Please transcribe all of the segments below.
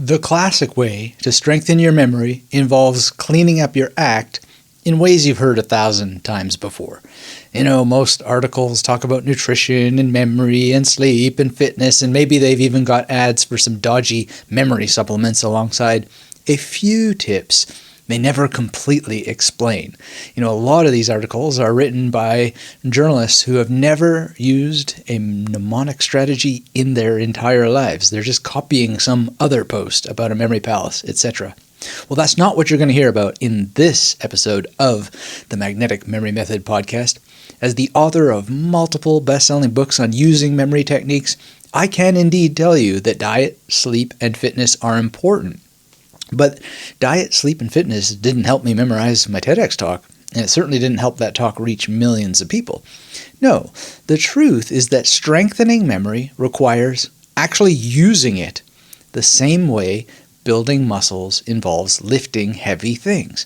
The classic way to strengthen your memory involves cleaning up your act in ways you've heard 1,000 times before. Most articles talk about nutrition and memory and sleep and fitness, and maybe they've even got ads for some dodgy memory supplements alongside a few tips they never completely explain. A lot of these articles are written by journalists who have never used a mnemonic strategy in their entire lives. They're just copying some other post about a memory palace, etc. Well, that's not what you're going to hear about in this episode of the Magnetic Memory Method podcast. As the author of multiple best-selling books on using memory techniques, I can indeed tell you that diet, sleep, and fitness are important. But diet, sleep, and fitness didn't help me memorize my TEDx talk, and it certainly didn't help that talk reach millions of people. No, the truth is that strengthening memory requires actually using it the same way building muscles involves lifting heavy things.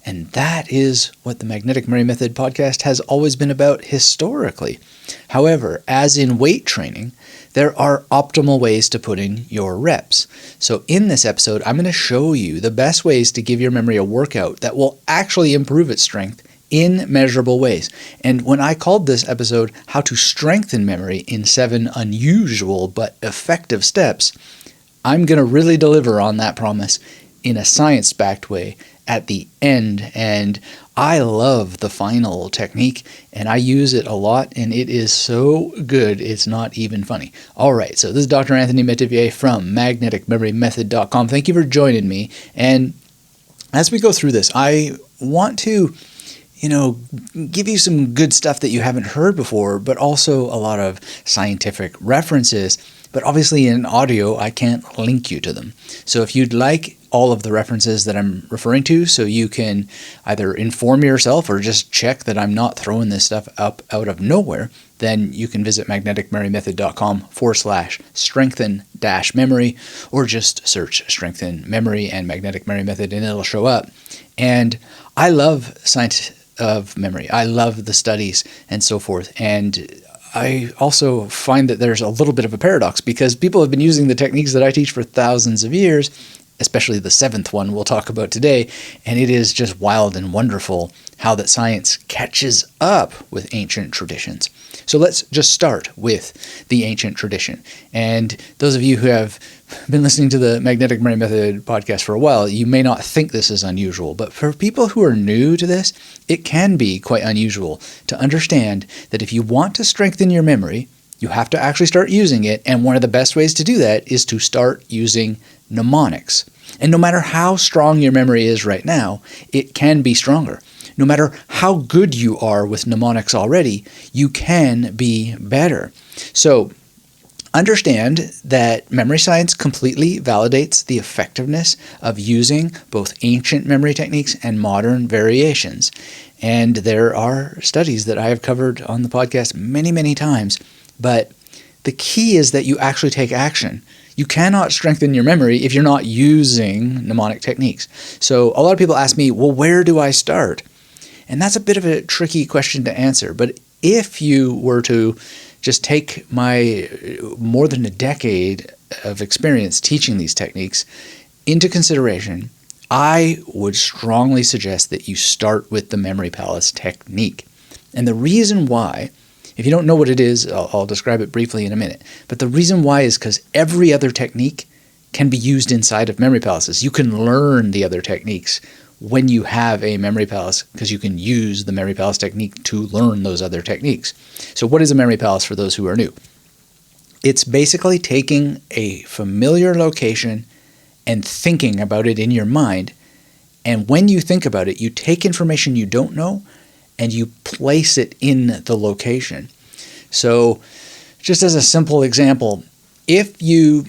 And that is what the Magnetic Memory Method podcast has always been about historically. However, as in weight training, there are optimal ways to put in your reps. So in this episode, I'm going to show you the best ways to give your memory a workout that will actually improve its strength in measurable ways. And when I called this episode, How to Strengthen Memory in 7 Unusual but Effective Steps, I'm going to really deliver on that promise in a science-backed way at the end. And I love the final technique, and I use it a lot, and it is so good, it's not even funny. All right, so this is Dr. Anthony Metivier from magneticmemorymethod.com. Thank you for joining me. And as we go through this, I want to give you some good stuff that you haven't heard before, but also a lot of scientific references. But obviously in audio, I can't link you to them. So if you'd like all of the references that I'm referring to, so you can either inform yourself or just check that I'm not throwing this stuff up out of nowhere, then you can visit magneticmemorymethod.com/strengthen-memory, or just search Strengthen Memory and Magnetic Memory Method and it'll show up. And I love science of memory. I love the studies and so forth. And I also find that there's a little bit of a paradox because people have been using the techniques that I teach for thousands of years, especially the 7th one we'll talk about today, and it is just wild and wonderful how that science catches up with ancient traditions. So let's just start with the ancient tradition. And those of you who have been listening to the Magnetic Memory Method podcast for a while, you may not think this is unusual, but for people who are new to this, it can be quite unusual to understand that if you want to strengthen your memory, you have to actually start using it, and one of the best ways to do that is to start using mnemonics. And no matter how strong your memory is right now, it can be stronger. No matter how good you are with mnemonics already, you can be better. So understand that memory science completely validates the effectiveness of using both ancient memory techniques and modern variations. And there are studies that I have covered on the podcast many, many times. But the key is that you actually take action. You cannot strengthen your memory if you're not using mnemonic techniques. So a lot of people ask me, well, where do I start? And that's a bit of a tricky question to answer. But if you were to just take my more than a decade of experience teaching these techniques into consideration, I would strongly suggest that you start with the memory palace technique. And the reason why, if you don't know what it is, I'll describe it briefly in a minute. But the reason why is because every other technique can be used inside of memory palaces. You can learn the other techniques when you have a memory palace because you can use the memory palace technique to learn those other techniques. So what is a memory palace for those who are new? It's basically taking a familiar location and thinking about it in your mind. And when you think about it, you take information you don't know and you place it in the location. So just as a simple example, if you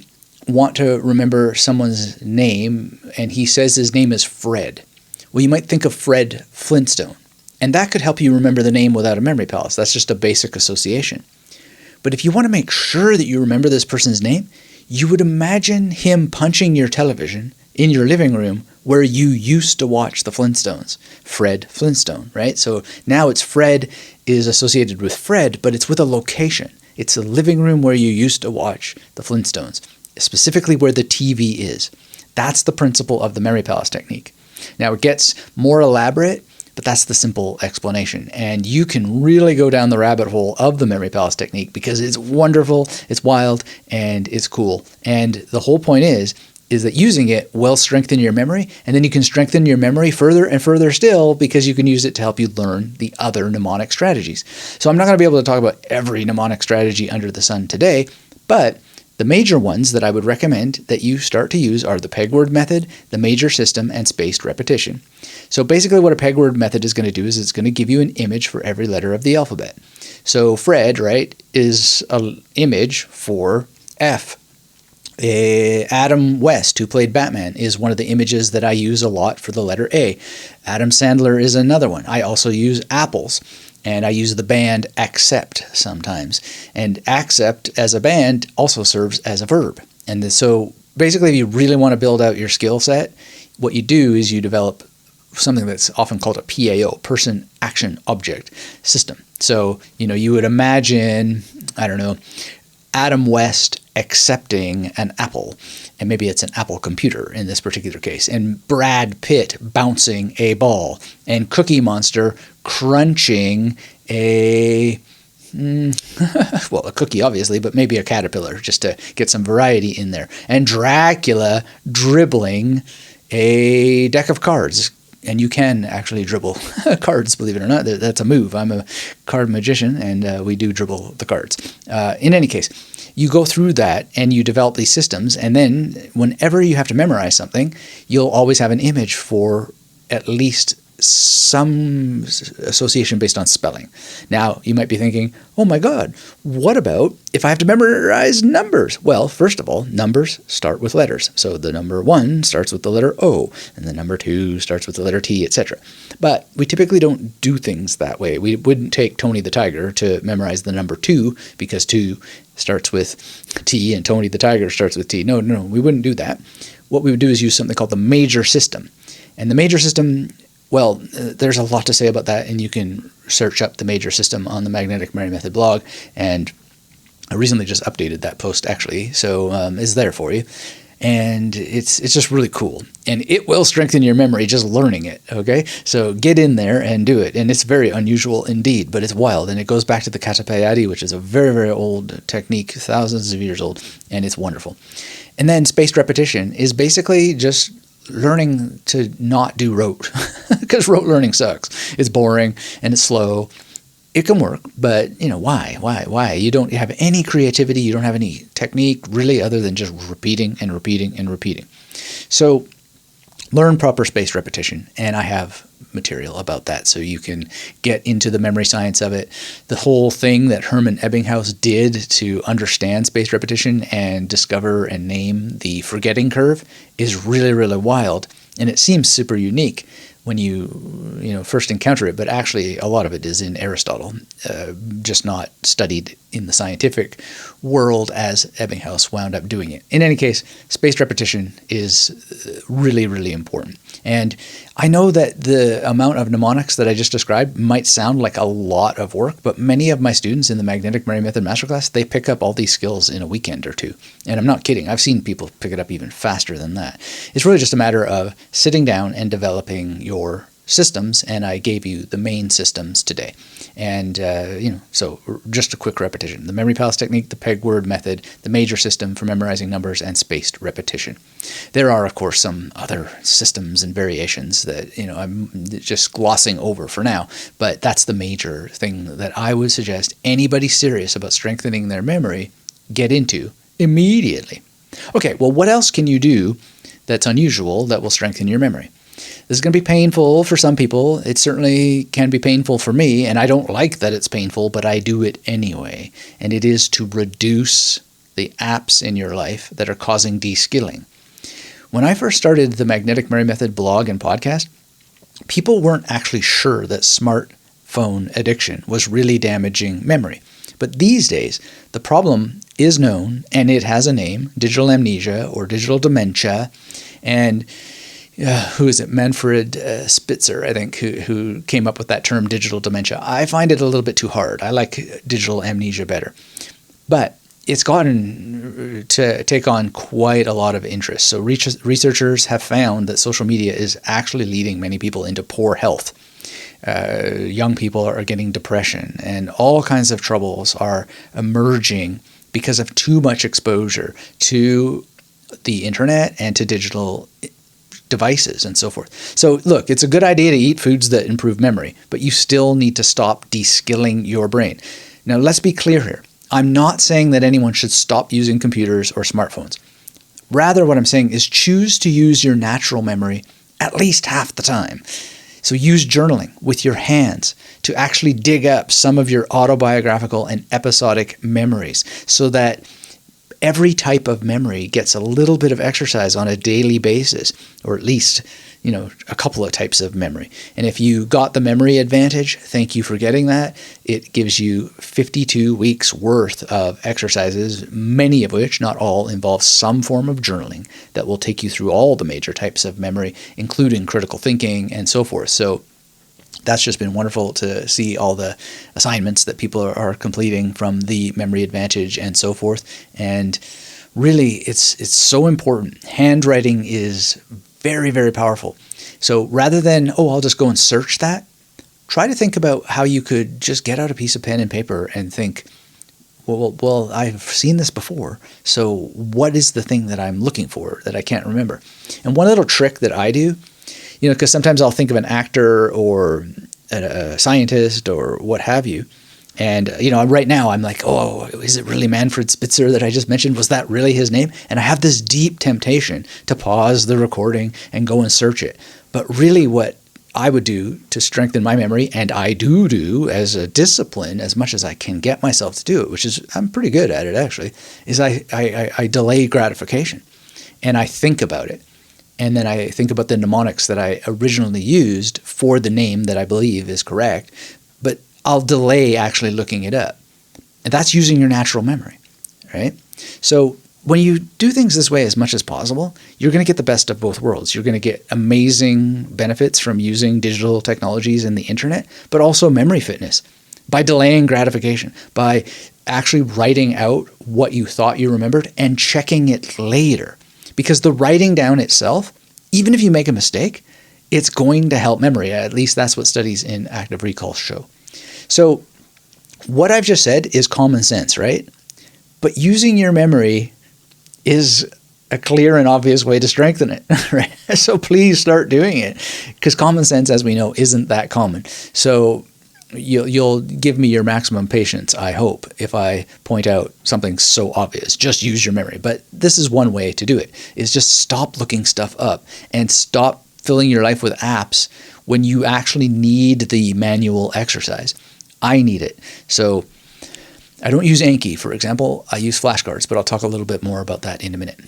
want to remember someone's name and he says his name is Fred, well, you might think of Fred Flintstone, and that could help you remember the name without a memory palace. That's just a basic association. But if you want to make sure that you remember this person's name, you would imagine him punching your television in your living room where you used to watch the Flintstones, Fred Flintstone, right? So now it's Fred is associated with Fred, but it's with a location. It's the living room where you used to watch the Flintstones. specifically where the TV is. That's the principle of the Memory Palace technique. Now, it gets more elaborate, but that's the simple explanation. And you can really go down the rabbit hole of the Memory Palace technique because it's wonderful, it's wild, and it's cool. And the whole point is that using it will strengthen your memory, and then you can strengthen your memory further and further still because you can use it to help you learn the other mnemonic strategies. So I'm not going to be able to talk about every mnemonic strategy under the sun today, but the major ones that I would recommend that you start to use are the peg word method, the major system, and spaced repetition. So basically what a peg word method is going to do is it's going to give you an image for every letter of the alphabet. So Fred, right, is an image for F. Adam West, who played Batman, is one of the images that I use a lot for the letter A. Adam Sandler is another one. I also use apples, and I use the band Accept sometimes. And Accept as a band also serves as a verb. And so basically, if you really want to build out your skill set, what you do is you develop something that's often called a PAO, person, action, object system. So, you would imagine, I don't know, Adam West accepting an apple, and maybe it's an Apple computer in this particular case, and Brad Pitt bouncing a ball, and Cookie Monster crunching a cookie obviously, but maybe a caterpillar just to get some variety in there, and Dracula dribbling a deck of cards. And you can actually dribble cards, believe it or not. That's a move. I'm a card magician, and we do dribble the cards. In any case, you go through that and you develop these systems, and then whenever you have to memorize something, you'll always have an image for at least some association based on spelling. Now, you might be thinking, oh my God, what about if I have to memorize numbers? Well, first of all, numbers start with letters. So the number 1 starts with the letter O, and the number 2 starts with the letter T, etc. But we typically don't do things that way. We wouldn't take Tony the Tiger to memorize the number 2 because 2 starts with T and Tony the Tiger starts with T. No, we wouldn't do that. What we would do is use something called the major system. And the major system, well, there's a lot to say about that, and you can search up the major system on the Magnetic Memory Method blog, and I recently just updated that post actually, so it's there for you. And it's just really cool, and it will strengthen your memory just learning it, okay? So get in there and do it, and it's very unusual indeed, but it's wild, and it goes back to the Katapayati, which is a very, very old technique, thousands of years old, and it's wonderful. And then spaced repetition is basically just learning to not do rote, because rote learning sucks. It's boring, and it's slow. It can work, but why? You don't have any creativity, you don't have any technique really other than just repeating and repeating and repeating. So learn proper spaced repetition, and I have material about that so you can get into the memory science of it. The whole thing that Hermann Ebbinghaus did to understand spaced repetition and discover and name the forgetting curve is really, really wild, and it seems super unique when you first encounter it, but actually a lot of it is in Aristotle, just not studied in the scientific world as Ebbinghaus wound up doing it. In any case, spaced repetition is really, really important. And I know that the amount of mnemonics that I just described might sound like a lot of work, but many of my students in the Magnetic Memory Method Masterclass, they pick up all these skills in a weekend or two. And I'm not kidding. I've seen people pick it up even faster than that. It's really just a matter of sitting down and developing your systems, and I gave you the main systems today. And, so just a quick repetition. The Memory Palace technique, the peg word method, the major system for memorizing numbers, and spaced repetition. There are, of course, some other systems and variations that, I'm just glossing over for now, but that's the major thing that I would suggest anybody serious about strengthening their memory get into immediately. Okay, well, what else can you do that's unusual that will strengthen your memory? This is going to be painful for some people. It certainly can be painful for me, and I don't like that it's painful, but I do it anyway. And it is to reduce the apps in your life that are causing de-skilling. When I first started the Magnetic Memory Method blog and podcast, people weren't actually sure that smartphone addiction was really damaging memory. But these days, the problem is known, and it has a name, digital amnesia or digital dementia, and who is it? Manfred Spitzer, I think, who came up with that term, digital dementia. I find it a little bit too hard. I like digital amnesia better. But it's gotten to take on quite a lot of interest. So researchers have found that social media is actually leading many people into poor health. Young people are getting depression, and all kinds of troubles are emerging because of too much exposure to the internet and to digital devices and so forth. So look, it's a good idea to eat foods that improve memory, but you still need to stop de-skilling your brain. Now, let's be clear here. I'm not saying that anyone should stop using computers or smartphones. Rather, what I'm saying is choose to use your natural memory at least half the time. So use journaling with your hands to actually dig up some of your autobiographical and episodic memories so that every type of memory gets a little bit of exercise on a daily basis, or at least, a couple of types of memory. And if you got the memory advantage, thank you for getting that. It gives you 52 weeks worth of exercises, many of which, not all, involve some form of journaling that will take you through all the major types of memory, including critical thinking and so forth. So that's just been wonderful to see all the assignments that people are completing from the memory advantage and so forth. And really, it's so important. Handwriting is very, very powerful. So rather than, I'll just go and search that, try to think about how you could just get out a piece of pen and paper and think, well, I've seen this before. So what is the thing that I'm looking for that I can't remember? And one little trick that I do, because sometimes I'll think of an actor or a scientist or what have you. And, right now I'm like, is it really Manfred Spitzer that I just mentioned? Was that really his name? And I have this deep temptation to pause the recording and go and search it. But really what I would do to strengthen my memory, and I do as a discipline as much as I can get myself to do it, which is I'm pretty good at it actually, is I delay gratification and I think about it. And then I think about the mnemonics that I originally used for the name that I believe is correct, but I'll delay actually looking it up. And that's using your natural memory, right? So when you do things this way as much as possible, you're going to get the best of both worlds. You're going to get amazing benefits from using digital technologies and the internet, but also memory fitness by delaying gratification, by actually writing out what you thought you remembered and checking it later. Because the writing down itself, even if you make a mistake, it's going to help memory. At least that's what studies in active recall show. So what I've just said is common sense, right? But using your memory is a clear and obvious way to strengthen it, right? So please start doing it, because common sense, as we know, isn't that common. So you'll give me your maximum patience, I hope, if I point out something so obvious. Just use your memory. But this is one way to do it, is just stop looking stuff up and stop filling your life with apps when you actually need the manual exercise. I need it. So I don't use Anki, for example. I use flashcards, but I'll talk a little bit more about that in a minute.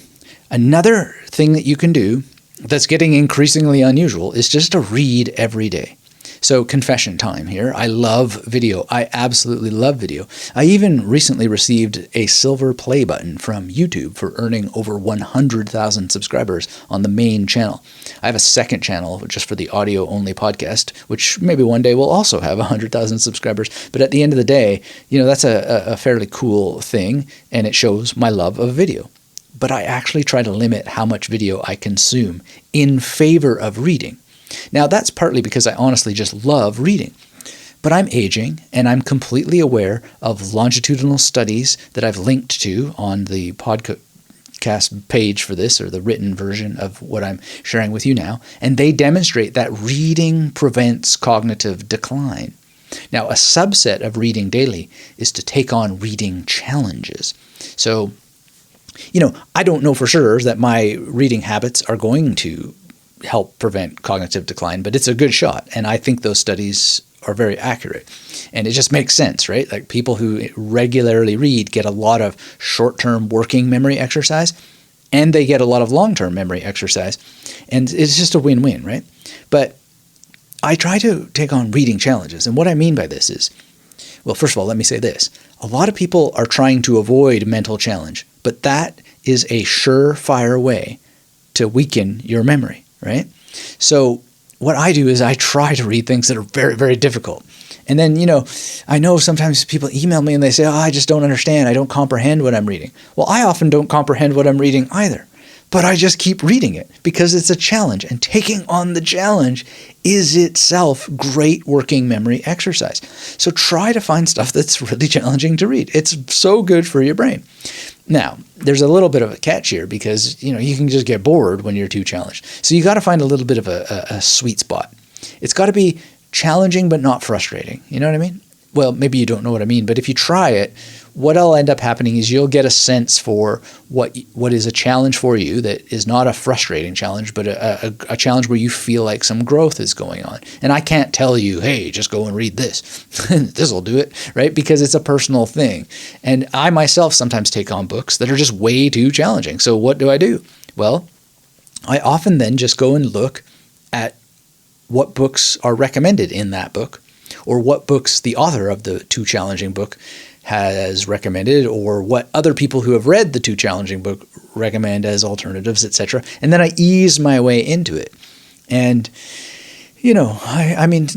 Another thing that you can do that's getting increasingly unusual is just to read every day. So confession time here. I love video. I absolutely love video. I even recently received a silver play button from YouTube for earning over 100,000 subscribers on the main channel. I have a second channel just for the audio-only podcast, which maybe one day will also have 100,000 subscribers. But at the end of the day, that's a fairly cool thing, and it shows my love of video. But I actually try to limit how much video I consume in favor of reading. Now, that's partly because I honestly just love reading. But I'm aging, and I'm completely aware of longitudinal studies that I've linked to on the podcast page for this, or the written version of what I'm sharing with you now, and they demonstrate that reading prevents cognitive decline. Now, a subset of reading daily is to take on reading challenges. So, I don't know for sure that my reading habits are going to help prevent cognitive decline, but it's a good shot. And I think those studies are very accurate. And it just makes sense, right? Like people who regularly read get a lot of short-term working memory exercise, and they get a lot of long-term memory exercise. And it's just a win-win, right? But I try to take on reading challenges. And what I mean by this is, well, first of all, let me say this. A lot of people are trying to avoid mental challenge, but that is a surefire way to weaken your memory, right? So what I do is I try to read things that are very, very difficult. And then, I know sometimes people email me and they say, oh, I just don't understand. I don't comprehend what I'm reading. Well, I often don't comprehend what I'm reading either. But I just keep reading it because it's a challenge. And taking on the challenge is itself great working memory exercise. So try to find stuff that's really challenging to read. It's so good for your brain. Now, there's a little bit of a catch here because, you can just get bored when you're too challenged. So you got to find a little bit of a sweet spot. It's got to be challenging but not frustrating. You know what I mean? Well, maybe you don't know what I mean, but if you try it, what'll end up happening is you'll get a sense for what is a challenge for you that is not a frustrating challenge, but a challenge where you feel like some growth is going on. And I can't tell you, hey, just go and read this. This will do it, right? Because it's a personal thing. And I myself sometimes take on books that are just way too challenging. So what do? Well, I often then just go and look at what books are recommended in that book, or what books the author of the too challenging book has recommended, or what other people who have read the too challenging book recommend as alternatives, etc. And then I ease my way into it. And, I mean,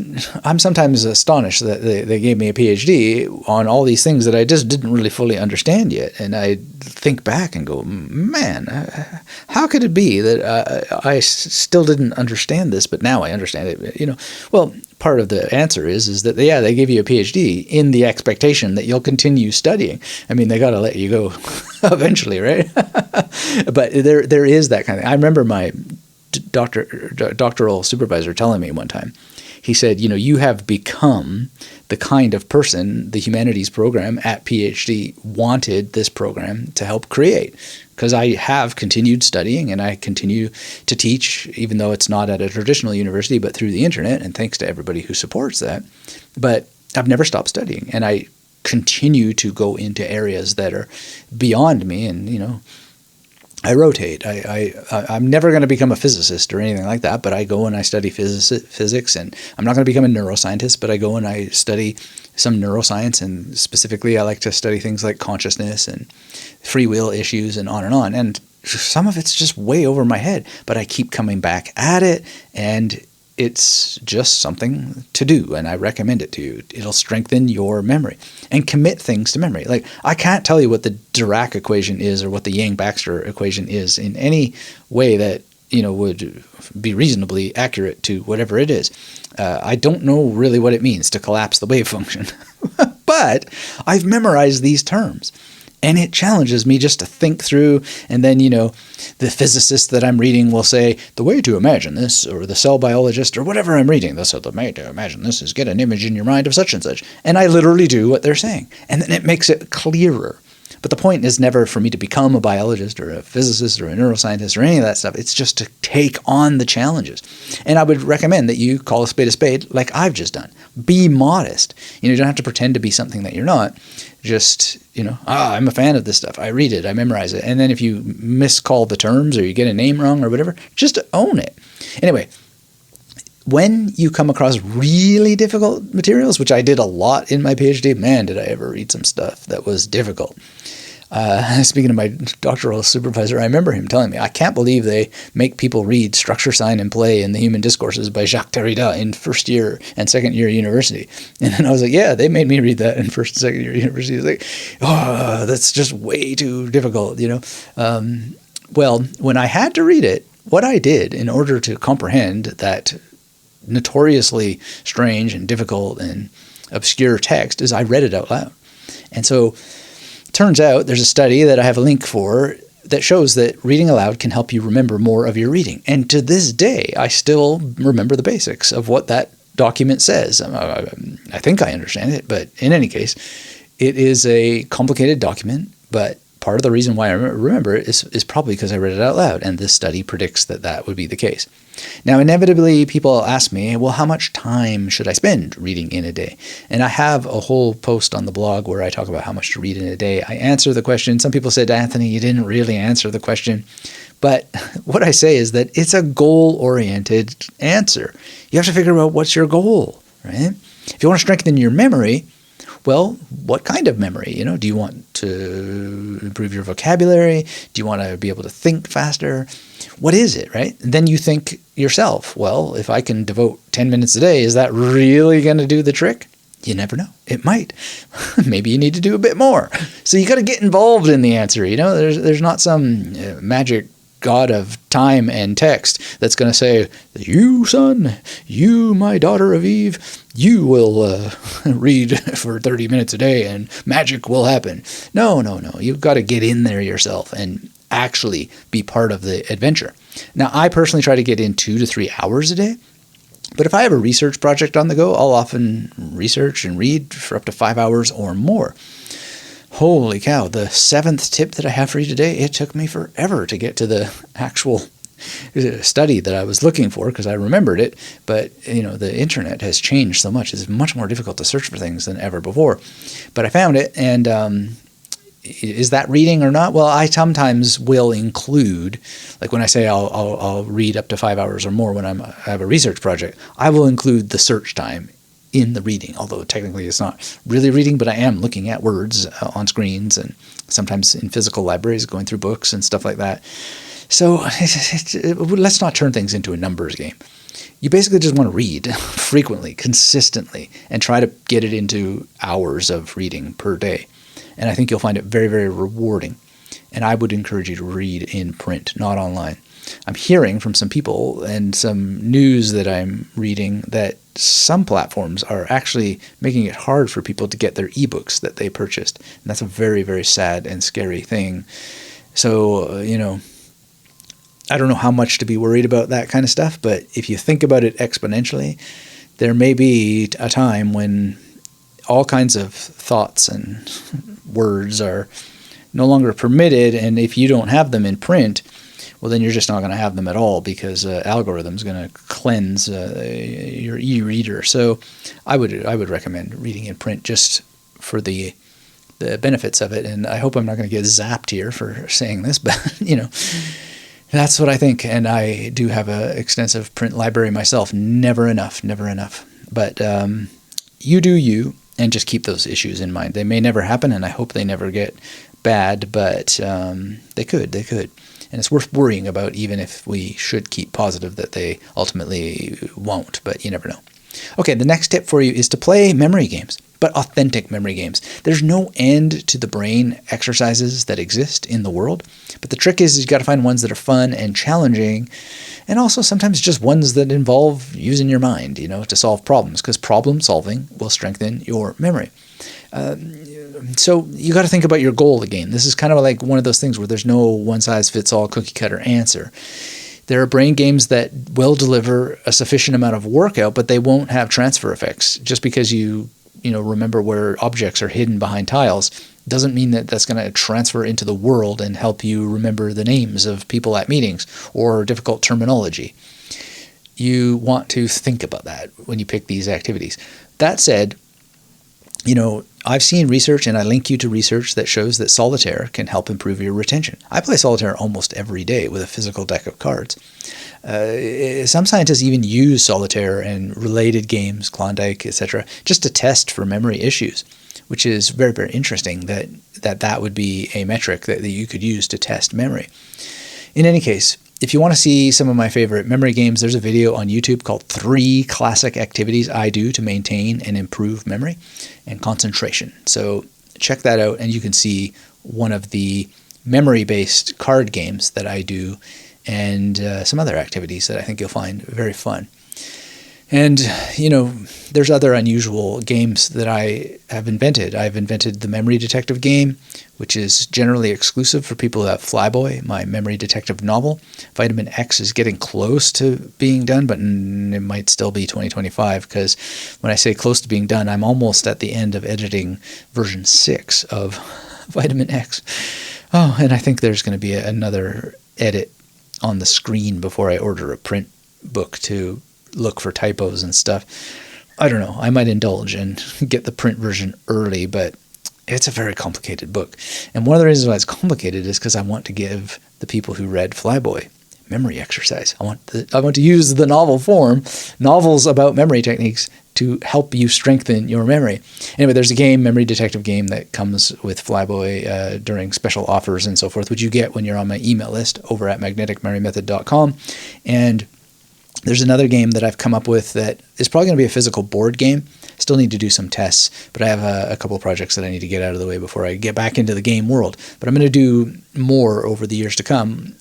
I'm sometimes astonished that they gave me a PhD on all these things that I just didn't really fully understand yet. And I think back and go, man, how could it be that I still didn't understand this, but now I understand it? Well, part of the answer is that, they gave you a PhD in the expectation that you'll continue studying. I mean, they got to let you go eventually, right? But there is that kind of thing. I remember my doctoral supervisor telling me one time, he said, you have become the kind of person the humanities program at PhD wanted this program to help create. Because I have continued studying and I continue to teach, even though it's not at a traditional university, but through the internet, and thanks to everybody who supports that. But I've never stopped studying, and I continue to go into areas that are beyond me, and, I rotate. I'm never going to become a physicist or anything like that, but I go and I study physics, and I'm not going to become a neuroscientist, but I go and I study some neuroscience, and specifically I like to study things like consciousness and free will issues and on and on. And some of it's just way over my head, but I keep coming back at it, and it's just something to do, and I recommend it to you. It'll strengthen your memory and commit things to memory. Like, I can't tell you what the Dirac equation is or what the Yang-Baxter equation is in any way that would be reasonably accurate to whatever it is. I don't know really what it means to collapse the wave function, but I've memorized these terms. And it challenges me just to think through. And then, the physicist that I'm reading will say, the way to imagine this, or the cell biologist, or whatever I'm reading, they'll say, the way to imagine this is get an image in your mind of such and such. And I literally do what they're saying. And then it makes it clearer. But the point is never for me to become a biologist or a physicist or a neuroscientist or any of that stuff. It's just to take on the challenges. And I would recommend that you call a spade like I've just done. Be modest. You don't have to pretend to be something that you're not. Just, I'm a fan of this stuff. I read it. I memorize it. And then if you miscall the terms or you get a name wrong or whatever, just own it. Anyway, when you come across really difficult materials, which I did a lot in my PhD, man, did I ever read some stuff that was difficult. Speaking of my doctoral supervisor, I remember him telling me, I can't believe they make people read Structure, Sign, and Play in the Human Discourses by Jacques Derrida in first year and second year university. And then I was like, yeah, they made me read that in first and second year university. It's like, oh, that's just way too difficult, Well, when I had to read it, what I did in order to comprehend that notoriously strange and difficult and obscure text is I read it out loud. And so turns out there's a study that I have a link for that shows that reading aloud can help you remember more of your reading. And to this day, I still remember the basics of what that document says. I think I understand it, but in any case, it is a complicated document, but part of the reason why I remember it is probably because I read it out loud, and this study predicts that would be the case. Now, inevitably, people ask me, well, how much time should I spend reading in a day? And I have a whole post on the blog where I talk about how much to read in a day. I answer the question. Some people said, Anthony, you didn't really answer the question. But what I say is that it's a goal-oriented answer. You have to figure out what's your goal, right? If you want to strengthen your memory, well, what kind of memory? Do you want to improve your vocabulary? Do you want to be able to think faster? What is it, right? And then you think yourself, well, if I can devote 10 minutes a day, is that really going to do the trick? You never know. It might. Maybe you need to do a bit more. So you got to get involved in the answer. There's not some magic god of time and text that's going to say, you son, you my daughter of Eve, you will read for 30 minutes a day and magic will happen. No. You've got to get in there yourself and actually be part of the adventure. Now, I personally try to get in 2 to 3 hours a day. But if I have a research project on the go, I'll often research and read for up to 5 hours or more. Holy cow, the 7th tip that I have for you today, it took me forever to get to the actual study that I was looking for because I remembered it. But, the internet has changed so much. It's much more difficult to search for things than ever before. But I found it, and is that reading or not? Well, I sometimes will include, like when I say I'll read up to 5 hours or more when I have a research project, I will include the search time in the reading, although technically it's not really reading, but I am looking at words on screens and sometimes in physical libraries going through books and stuff like that. So let's not turn things into a numbers game. You basically just want to read frequently, consistently, and try to get it into hours of reading per day. And I think you'll find it very, very rewarding. And I would encourage you to read in print, not online. I'm hearing from some people and some news that I'm reading that some platforms are actually making it hard for people to get their ebooks that they purchased. And that's a very, very sad and scary thing. So, I don't know how much to be worried about that kind of stuff, but if you think about it exponentially, there may be a time when all kinds of thoughts and words are no longer permitted, and if you don't have them in print, well, then you're just not going to have them at all because algorithm's going to cleanse your e-reader. So I would recommend reading in print just for the benefits of it, and I hope I'm not going to get zapped here for saying this, but that's what I think, and I do have an extensive print library myself. Never enough. But you do you. And just keep those issues in mind. They may never happen, and I hope they never get bad, but they could. And it's worth worrying about, even if we should keep positive that they ultimately won't, but you never know. Okay, the next tip for you is to play memory games, but authentic memory games. There's no end to the brain exercises that exist in the world, but the trick is you've got to find ones that are fun and challenging, and also sometimes just ones that involve using your mind, to solve problems, because problem solving will strengthen your memory. So you got to think about your goal of the game. This is kind of like one of those things where there's no one-size-fits-all cookie-cutter answer. There are brain games that will deliver a sufficient amount of workout, but they won't have transfer effects. Just because you remember where objects are hidden behind tiles doesn't mean that that's going to transfer into the world and help you remember the names of people at meetings or difficult terminology. You want to think about that when you pick these activities. That said, I've seen research, and I link you to research that shows that solitaire can help improve your retention. I play solitaire almost every day with a physical deck of cards. Some scientists even use solitaire and related games, Klondike, etc., just to test for memory issues, which is very, very interesting that would be a metric that you could use to test memory. In any case, if you want to see some of my favorite memory games, there's a video on YouTube called 3 Classic Activities I Do to Maintain and Improve Memory and Concentration. So check that out, and you can see one of the memory-based card games that I do and some other activities that I think you'll find very fun. And, there's other unusual games that I have invented. I've invented the Memory Detective game, which is generally exclusive for people who have Flyboy, my memory detective novel. Vitamin X is getting close to being done, but it might still be 2025, because when I say close to being done, I'm almost at the end of editing version 6 of Vitamin X. Oh, and I think there's going to be another edit on the screen before I order a print book to look for typos and stuff. I don't know. I might indulge and get the print version early, but it's a very complicated book. And one of the reasons why it's complicated is because I want to give the people who read Flyboy memory exercise. I want to use the novel form, novels about memory techniques, to help you strengthen your memory. Anyway, there's a game, Memory Detective game, that comes with Flyboy during special offers and so forth, which you get when you're on my email list over at magneticmemorymethod.com. And There's another game that I've come up with that is probably going to be a physical board game. Still need to do some tests, but I have a couple of projects that I need to get out of the way before I get back into the game world. But I'm going to do more over the years to come.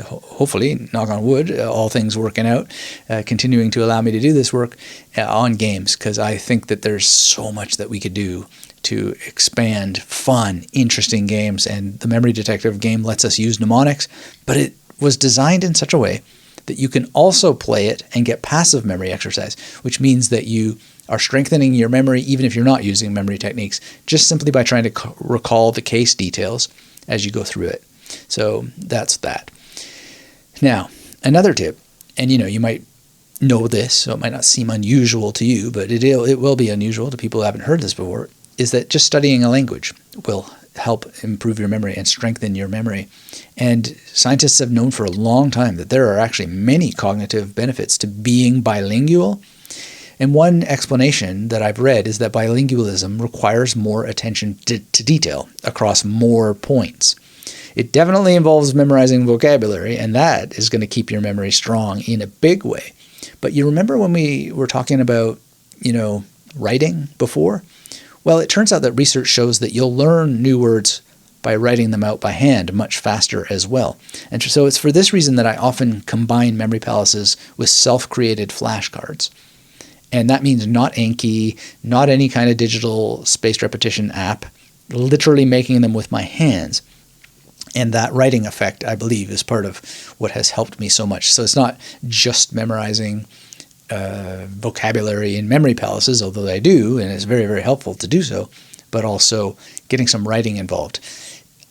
Hopefully, knock on wood, all things working out, continuing to allow me to do this work on games, because I think that there's so much that we could do to expand fun, interesting games. And the Memory Detective game lets us use mnemonics, but it was designed in such a way that you can also play it and get passive memory exercise, which means that you are strengthening your memory even if you're not using memory techniques, just simply by trying to recall the case details as you go through it. So that's that. Now, another tip, and you might know this, so it might not seem unusual to you, but it will be unusual to people who haven't heard this before, is that just studying a language will help improve your memory and strengthen your memory. And scientists have known for a long time that there are actually many cognitive benefits to being bilingual. And one explanation that I've read is that bilingualism requires more attention to detail across more points. It definitely involves memorizing vocabulary, and that is going to keep your memory strong in a big way. But you remember when we were talking about, writing before? Well, it turns out that research shows that you'll learn new words by writing them out by hand much faster as well. And so it's for this reason that I often combine memory palaces with self-created flashcards. And that means not Anki, not any kind of digital spaced repetition app, literally making them with my hands. And that writing effect, I believe, is part of what has helped me so much. So it's not just memorizing vocabulary in memory palaces, although I do, and it's very, very helpful to do so, but also getting some writing involved.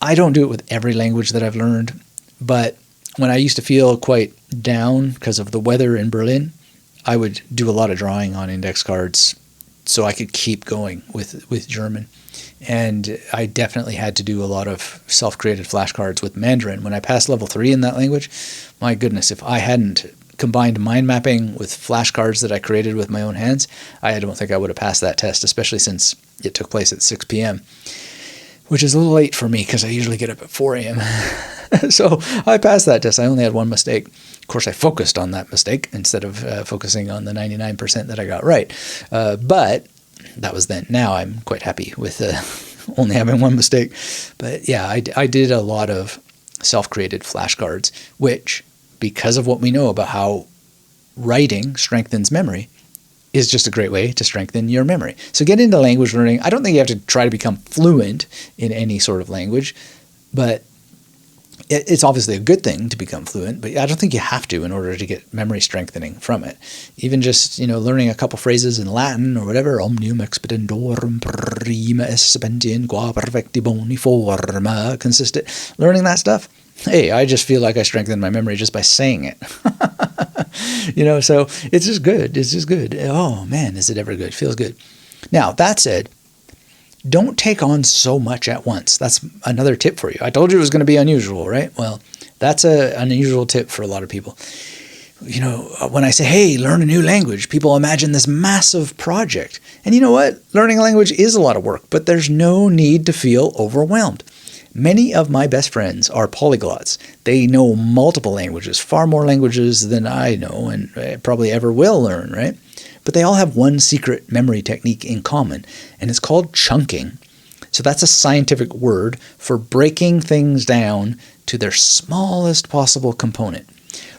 I don't do it with every language that I've learned, but when I used to feel quite down because of the weather in Berlin, I would do a lot of drawing on index cards so I could keep going with German. And I definitely had to do a lot of self-created flashcards with Mandarin. When I passed level 3 in that language, my goodness, if I hadn't combined mind mapping with flashcards that I created with my own hands, I don't think I would have passed that test, especially since it took place at 6 p.m., which is a little late for me because I usually get up at 4 a.m. So I passed that test. I only had one mistake. Of course, I focused on that mistake instead of focusing on the 99% that I got right. But that was then. Now I'm quite happy with only having one mistake. But yeah, I did a lot of self-created flashcards, which, because of what we know about how writing strengthens memory, is just a great way to strengthen your memory. So get into language learning. I don't think you have to try to become fluent in any sort of language, but it's obviously a good thing to become fluent, but I don't think you have to in order to get memory strengthening from it. Even just, learning a couple phrases in Latin or whatever, omnium expedendorum prima essentiam qua perfecti boni forma consistit, learning that stuff. Hey, I just feel like I strengthened my memory just by saying it. So it's just good. It's just good. Oh man, is it ever good? Feels good. Now, that said, don't take on so much at once. That's another tip for you. I told you it was going to be unusual, right? Well, that's an unusual tip for a lot of people. When I say, hey, learn a new language, people imagine this massive project. And you know what? Learning a language is a lot of work, but there's no need to feel overwhelmed. Many of my best friends are polyglots. They know multiple languages, far more languages than I know and probably ever will learn, right? But they all have one secret memory technique in common, and it's called chunking. So that's a scientific word for breaking things down to their smallest possible component.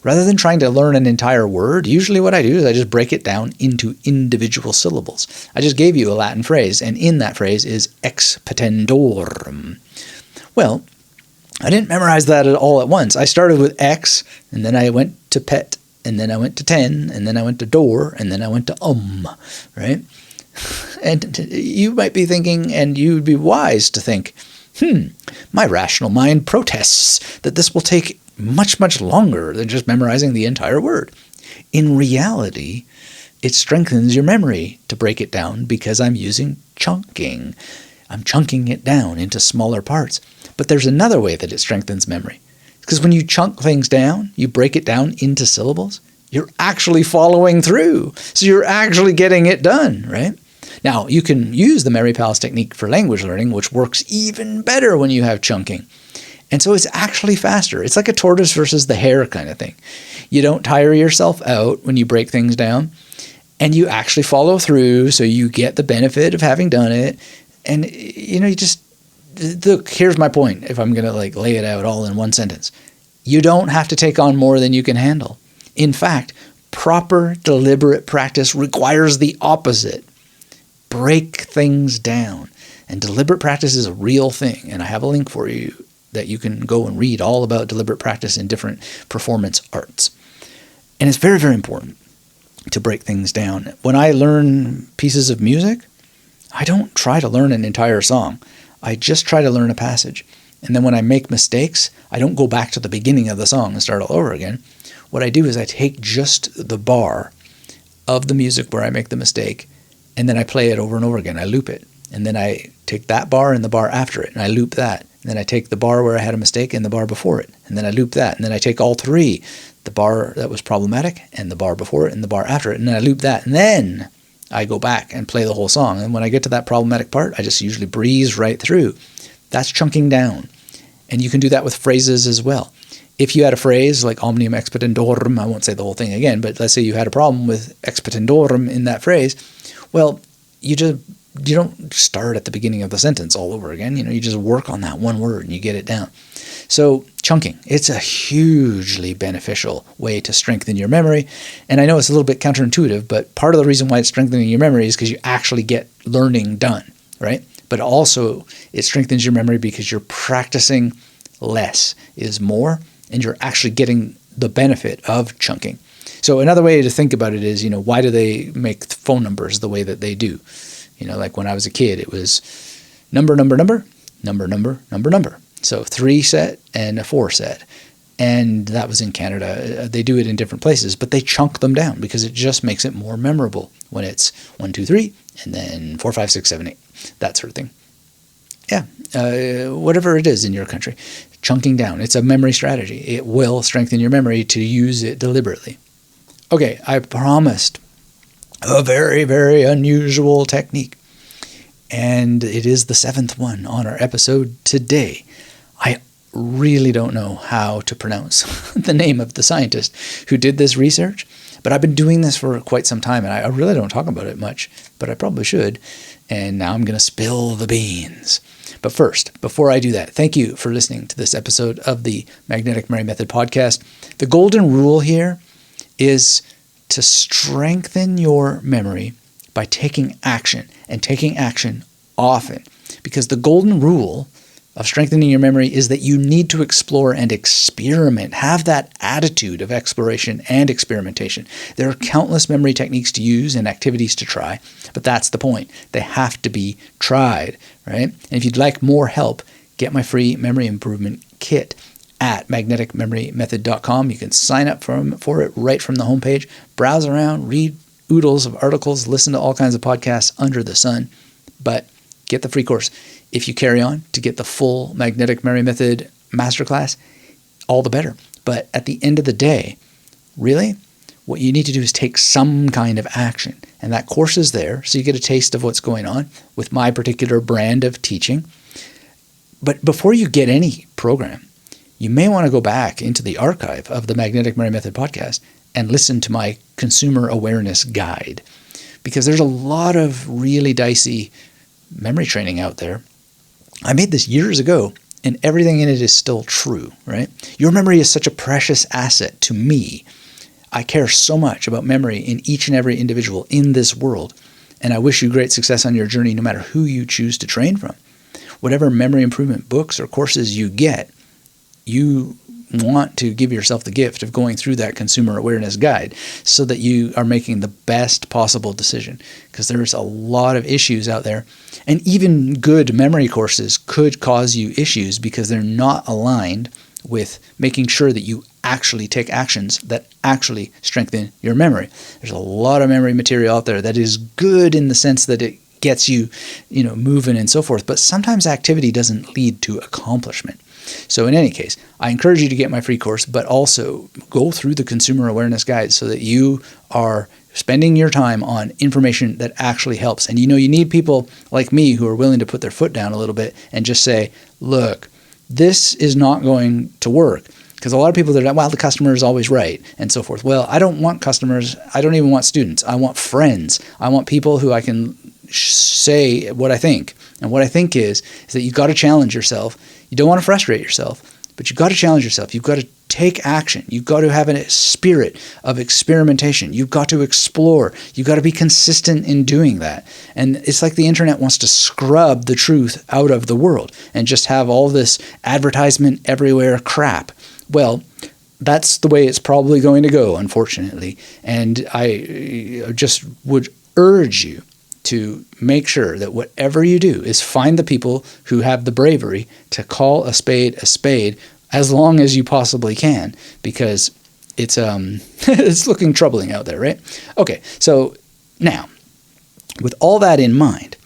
Rather than trying to learn an entire word, usually what I do is I just break it down into individual syllables. I just gave you a Latin phrase, and in that phrase is expedendorum. Well, I didn't memorize that all at once. I started with X, and then I went to pet, and then I went to 10, and then I went to door, and then I went to right? And you might be thinking, and you'd be wise to think, my rational mind protests that this will take much, much longer than just memorizing the entire word. In reality, it strengthens your memory to break it down because I'm using chunking. I'm chunking it down into smaller parts. But there's another way that it strengthens memory. Because when you chunk things down, you break it down into syllables, you're actually following through. So you're actually getting it done, right? Now, you can use the Memory Palace technique for language learning, which works even better when you have chunking. And so it's actually faster. It's like a tortoise versus the hare kind of thing. You don't tire yourself out when you break things down, and you actually follow through, so you get the benefit of having done it. And, you just, look, here's my point, if I'm going to lay it out all in one sentence. You don't have to take on more than you can handle. In fact, proper, deliberate practice requires the opposite. Break things down. And deliberate practice is a real thing. And I have a link for you that you can go and read all about deliberate practice in different performance arts. And it's very, very important to break things down. When I learn pieces of music, I don't try to learn an entire song. I just try to learn a passage. And then when I make mistakes, I don't go back to the beginning of the song and start all over again. What I do is I take just the bar of the music where I make the mistake, and then I play it over and over again. I loop it. And then I take that bar and the bar after it, and I loop that. And then I take the bar where I had a mistake and the bar before it, and then I loop that. And then I take all three, the bar that was problematic and the bar before it and the bar after it, and then I loop that. And then I go back and play the whole song. And when I get to that problematic part, I just usually breeze right through. That's chunking down. And you can do that with phrases as well. If you had a phrase like omnium expetendorum, I won't say the whole thing again, but let's say you had a problem with expetendorum in that phrase, well, you don't start at the beginning of the sentence all over again. You just work on that one word and you get it down. So chunking, it's a hugely beneficial way to strengthen your memory. And I know it's a little bit counterintuitive, but part of the reason why it's strengthening your memory is because you actually get learning done, right? But also it strengthens your memory because you're practicing less is more, and you're actually getting the benefit of chunking. So another way to think about it is, why do they make phone numbers the way that they do? Like when I was a kid, it was number. So 3 set and a 4 set. And that was in Canada. They do it in different places, but they chunk them down because it just makes it more memorable when it's 1, 2, 3, and then 4, 5, 6, 7, 8, that sort of thing. Yeah, whatever it is in your country, chunking down. It's a memory strategy. It will strengthen your memory to use it deliberately. Okay, I promised a very, very unusual technique. And it is the 7th one on our episode today. I really don't know how to pronounce the name of the scientist who did this research, but I've been doing this for quite some time, and I really don't talk about it much, but I probably should. And now I'm going to spill the beans. But first, before I do that, thank you for listening to this episode of the Magnetic Memory Method podcast. The golden rule here is to strengthen your memory by taking action, and taking action often. Because the golden rule of strengthening your memory is that you need to explore and experiment. Have that attitude of exploration and experimentation. There are countless memory techniques to use and activities to try, but that's the point. They have to be tried, right? And if you'd like more help, get my free memory improvement kit at magneticmemorymethod.com. You can sign up for it right from the homepage. Browse around, read oodles of articles, listen to all kinds of podcasts under the sun, but get the free course. If you carry on to get the full Magnetic Memory Method masterclass, all the better. But at the end of the day, really, what you need to do is take some kind of action. And that course is there, so you get a taste of what's going on with my particular brand of teaching. But before you get any program, you may want to go back into the archive of the Magnetic Memory Method podcast and listen to my consumer awareness guide, because there's a lot of really dicey memory training out there. I made this years ago, and everything in it is still true, right? Your memory is such a precious asset to me. I care so much about memory in each and every individual in this world, and I wish you great success on your journey no matter who you choose to train from. Whatever memory improvement books or courses you get, you want to give yourself the gift of going through that consumer awareness guide so that you are making the best possible decision, because there's a lot of issues out there, and even good memory courses could cause you issues because they're not aligned with making sure that you actually take actions that actually strengthen your memory. There's a lot of memory material out there that is good in the sense that it gets you, moving and so forth, but sometimes activity doesn't lead to accomplishment. So in any case, I encourage you to get my free course, but also go through the consumer awareness guide so that you are spending your time on information that actually helps. And you need people like me who are willing to put their foot down a little bit and just say, look, this is not going to work. Because a lot of people, they're like, well, the customer is always right, and so forth. Well, I don't want customers. I don't even want students. I want friends. I want people who I can say what I think. And what I think is that you've got to challenge yourself. You don't want to frustrate yourself, but you've got to challenge yourself. You've got to take action. You've got to have a spirit of experimentation. You've got to explore. You've got to be consistent in doing that. And it's like the internet wants to scrub the truth out of the world and just have all this advertisement everywhere crap. Well, that's the way it's probably going to go, unfortunately. And I just would urge you to make sure that whatever you do is find the people who have the bravery to call a spade as long as you possibly can, because it's it's looking troubling out there, right? Okay, so now, with all that in mind,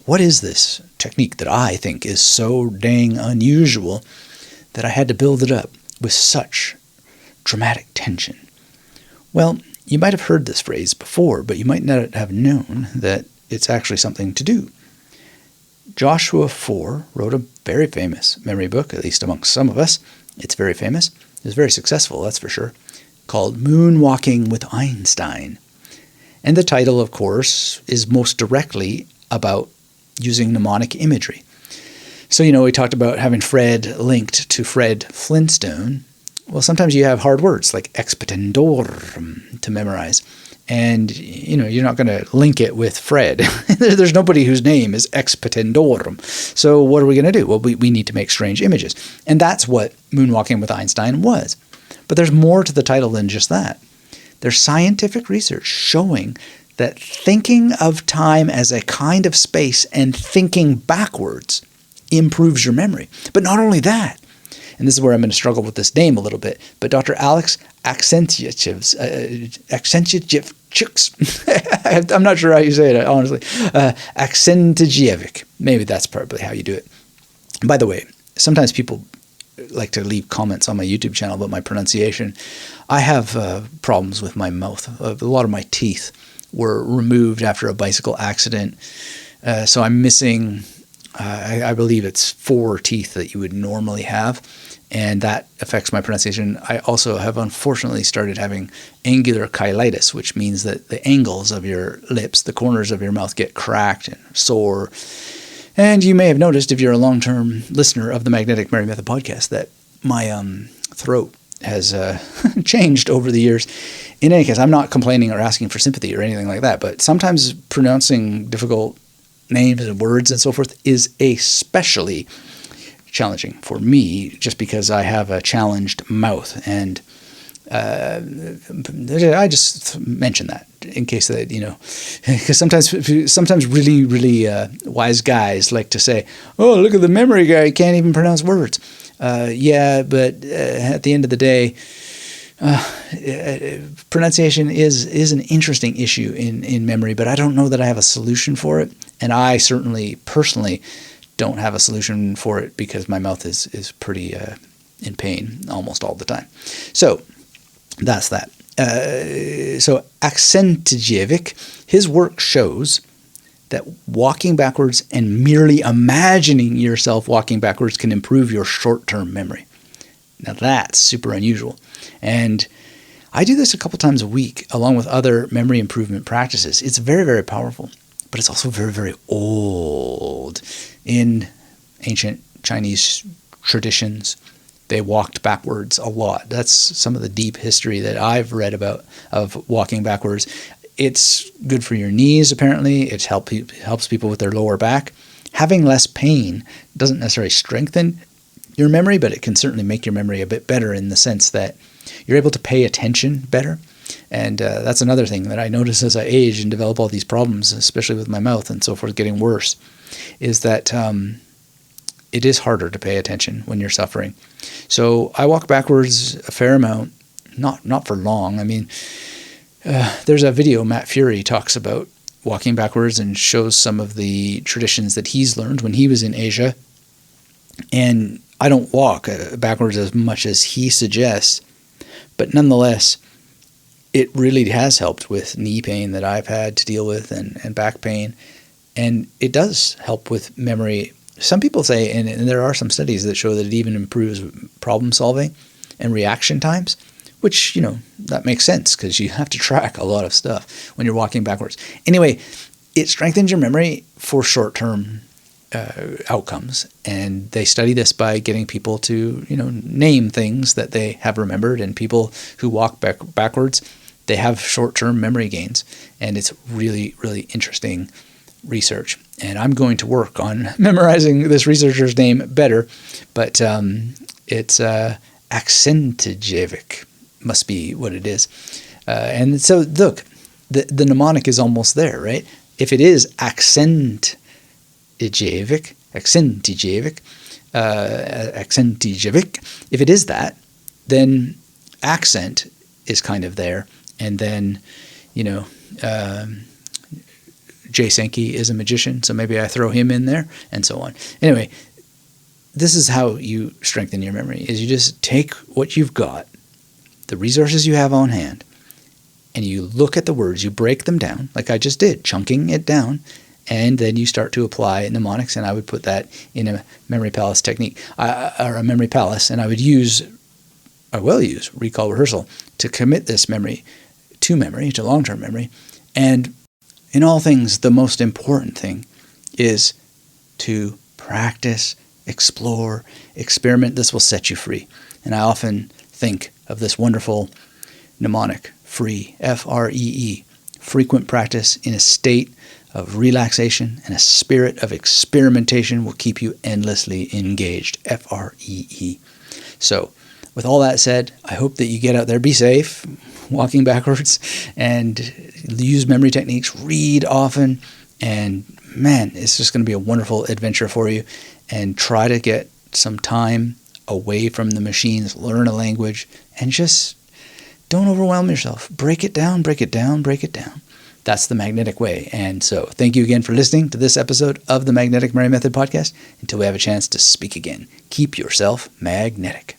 what is this technique that I think is so dang unusual that I had to build it up with such dramatic tension? Well, you might have heard this phrase before, but you might not have known that it's actually something to do. Joshua 4 wrote a very famous memory book, at least amongst some of us. It's very famous. It's very successful, that's for sure, called Moonwalking with Einstein. And the title, of course, is most directly about using mnemonic imagery. So, we talked about having Fred linked to Fred Flintstone. Well, sometimes you have hard words like expetendorum to memorize. And, you're not going to link it with Fred. There's nobody whose name is expetendorum. So what are we going to do? Well, we need to make strange images. And that's what Moonwalking with Einstein was. But there's more to the title than just that. There's scientific research showing that thinking of time as a kind of space and thinking backwards improves your memory. But not only that, and this is where I'm going to struggle with this name a little bit, but Dr. Alex Aksentyevich, I'm not sure how you say it, honestly, Aksentyevich, maybe that's probably how you do it. By the way, sometimes people like to leave comments on my YouTube channel about my pronunciation. I have problems with my mouth. A lot of my teeth were removed after a bicycle accident, so I'm missing, I believe it's 4 teeth that you would normally have, and that affects my pronunciation. I also have unfortunately started having angular cheilitis, which means that the angles of your lips, the corners of your mouth, get cracked and sore. And you may have noticed, if you're a long-term listener of the Magnetic Memory Method podcast, that my throat has changed over the years. In any case, I'm not complaining or asking for sympathy or anything like that, but sometimes pronouncing difficult names and words and so forth is especially challenging for me, just because I have a challenged mouth. And I just mention that in case that, because sometimes really, really wise guys like to say, oh, look at the memory guy, he can't even pronounce words. Yeah, but at the end of the day, pronunciation is an interesting issue in memory, but I don't know that I have a solution for it. And I certainly, personally, don't have a solution for it because my mouth is pretty in pain almost all the time. So that's that. So Aksentyevich, his work shows that walking backwards and merely imagining yourself walking backwards can improve your short-term memory. Now that's super unusual. And I do this a couple times a week along with other memory improvement practices. It's very, very powerful, but it's also very, very old. In ancient Chinese traditions, they walked backwards a lot. That's some of the deep history that I've read about of walking backwards. It's good for your knees, apparently. It helps people with their lower back. Having less pain doesn't necessarily strengthen your memory, but it can certainly make your memory a bit better in the sense that you're able to pay attention better. And that's another thing that I notice as I age and develop all these problems, especially with my mouth and so forth getting worse, is that it is harder to pay attention when you're suffering. So I walk backwards a fair amount, not for long. I mean, there's a video Matt Fury talks about walking backwards and shows some of the traditions that he's learned when he was in Asia. And I don't walk backwards as much as he suggests, but nonetheless, it really has helped with knee pain that I've had to deal with and back pain. And it does help with memory some people say, and there are some studies that show that it even improves problem solving and reaction times, which, that makes sense because you have to track a lot of stuff when you're walking backwards. Anyway, it strengthens your memory for short-term outcomes. And they study this by getting people to, name things that they have remembered. And people who walk backwards, they have short-term memory gains. And it's really, really interesting research. And I'm going to work on memorizing this researcher's name better. But it's Akcentijevic must be what it is. And so, look, the mnemonic is almost there, right? If it is Akcentijevic, if it is that, then accent is kind of there. And then, Jay Sankey is a magician, so maybe I throw him in there, and so on. Anyway, this is how you strengthen your memory, is you just take what you've got, the resources you have on hand, and you look at the words, you break them down, like I just did, chunking it down, and then you start to apply mnemonics, and I would put that in a memory palace technique, or a memory palace, and I will use recall rehearsal to commit this memory, to long-term memory. And in all things, the most important thing is to practice, explore, experiment. This will set you free. And I often think of this wonderful mnemonic, FREE, F-R-E-E, frequent practice in a state of relaxation and a spirit of experimentation will keep you endlessly engaged, F-R-E-E. So, with all that said, I hope that you get out there, be safe, walking backwards, and use memory techniques, read often, and man, it's just going to be a wonderful adventure for you. And try to get some time away from the machines, learn a language, and just don't overwhelm yourself. Break it down, break it down, break it down. That's the magnetic way. And so thank you again for listening to this episode of the Magnetic Memory Method podcast. Until we have a chance to speak again, keep yourself magnetic.